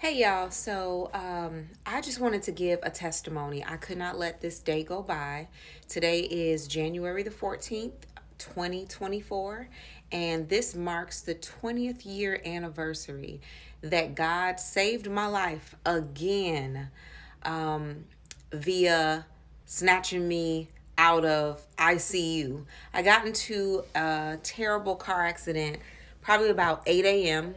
Hey y'all, I just wanted to give a testimony. I could not let this day go by. Today is January the 14th, 2024, and this marks the 20th year anniversary that God saved my life again um, via snatching me out of ICU. I got into a terrible car accident probably about 8 a.m.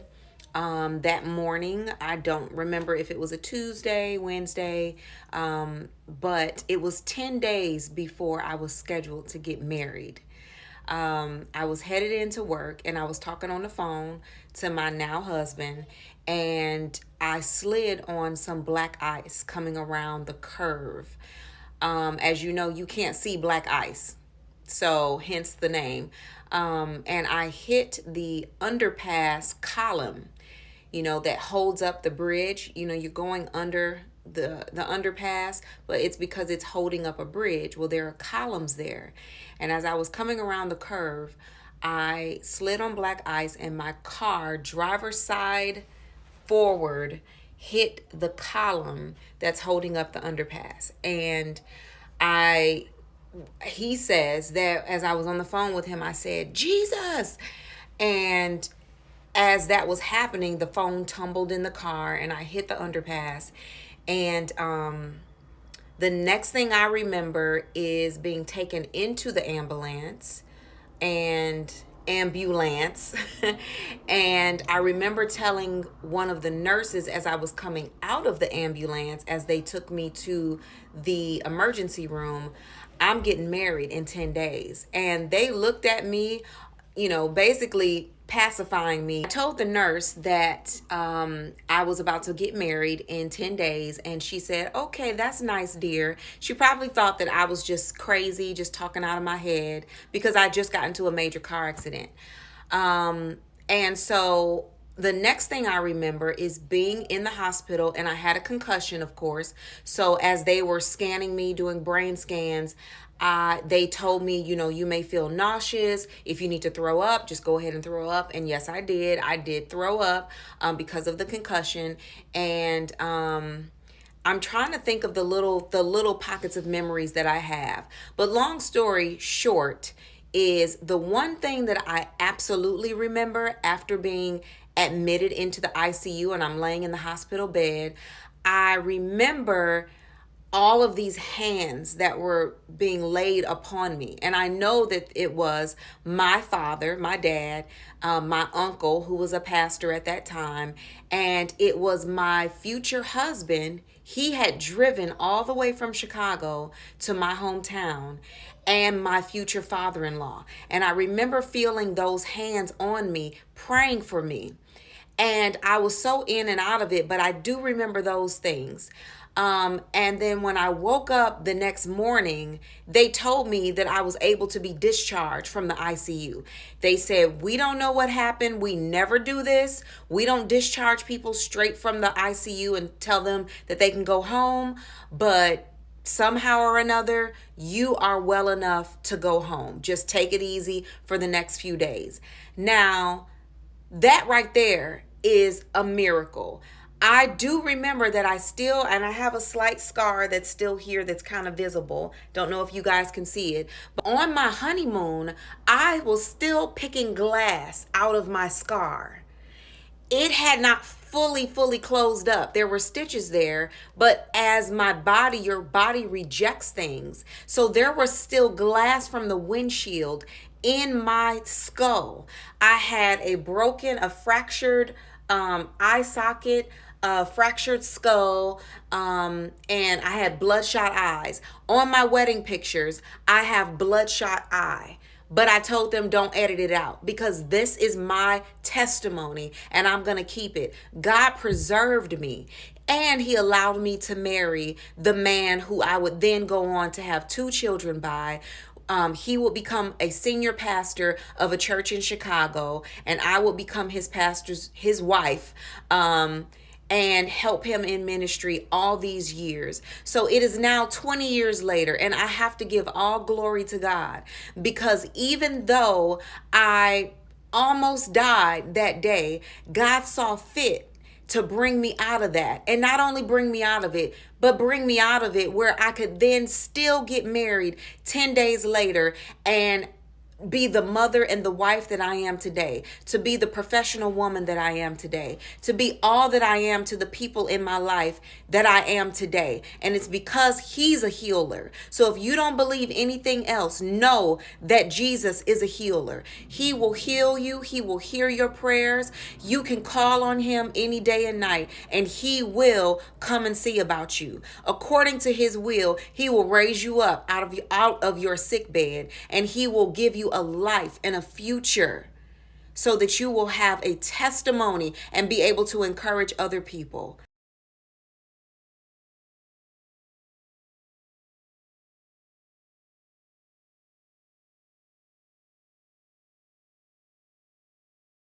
That morning. I don't remember if it was a Tuesday, Wednesday, but it was 10 days before I was scheduled to get married. I was headed into work and I was talking on the phone to my now husband, and I slid on some black ice coming around the curve. As you know, you can't see black ice, so hence the name. And I hit the underpass column, that holds up the bridge. You're going under the underpass, but it's because it's holding up a bridge. Well, there are columns there. And as I was coming around the curve, I slid on black ice and my car, driver's side forward, hit the column that's holding up the underpass. And I he says that as I was on the phone with him, I said, Jesus. And as that was happening, the phone tumbled in the car and I hit the underpass. And the next thing I remember is being taken into the and ambulance. And I remember telling one of the nurses as I was coming out of the ambulance, as they took me to the emergency room, I'm getting married in 10 days. And they looked at me, basically pacifying me. I told the nurse that I was about to get married in 10 days, and she said, "Okay, that's nice, dear." She probably thought that I was just crazy, just talking out of my head, because I just got into a major car accident. And so the next thing I remember is being in the hospital, and I had a concussion, of course. So as they were scanning me, doing brain scans, they told me, you may feel nauseous. If you need to throw up, just go ahead and throw up. And yes, I did. I did throw up because of the concussion. And I'm trying to think of the little pockets of memories that I have. But long story short, is the one thing that I absolutely remember after being admitted into the ICU and I'm laying in the hospital bed. I remember all of these hands that were being laid upon me. And I know that it was my father, my dad, my uncle, who was a pastor at that time, and it was my future husband. He had driven all the way from Chicago to my hometown, and my future father in law. And I remember feeling those hands on me, praying for me. And I was so in and out of it, but I do remember those things. And then when I woke up the next morning, they told me that I was able to be discharged from the ICU. They said, "We don't know what happened. We never do this. We don't discharge people straight from the ICU and tell them that they can go home. But somehow or another, you are well enough to go home. Just take it easy for the next few days." Now, that right there is a miracle. I do remember that and I have a slight scar that's still here that's kind of visible. Don't know if you guys can see it. But on my honeymoon, I was still picking glass out of my scar. It had not fully closed up. There were stitches there, but as your body rejects things. So there was still glass from the windshield in my skull. I had a fractured eye socket, a fractured skull, and I had bloodshot eyes. On my wedding pictures, I have bloodshot eye. But I told them, don't edit it out, because this is my testimony and I'm going to keep it. God preserved me, and he allowed me to marry the man who I would then go on to have two children by. He will become a senior pastor of a church in Chicago, and I will become his wife. And help him in ministry all these years. So it is now 20 years later, and I have to give all glory to God, because even though I almost died that day, God saw fit to bring me out of that. And not only bring me out of it, but bring me out of it where I could then still get married 10 days later and be the mother and the wife that I am today, to be the professional woman that I am today, to be all that I am to the people in my life that I am today. And it's because he's a healer. So if you don't believe anything else, know that Jesus is a healer. He will heal you. He will hear your prayers. You can call on him any day and night, and he will come and see about you. According to his will, he will raise you up out of your sick bed, and he will give you a life and a future so that you will have a testimony and be able to encourage other people.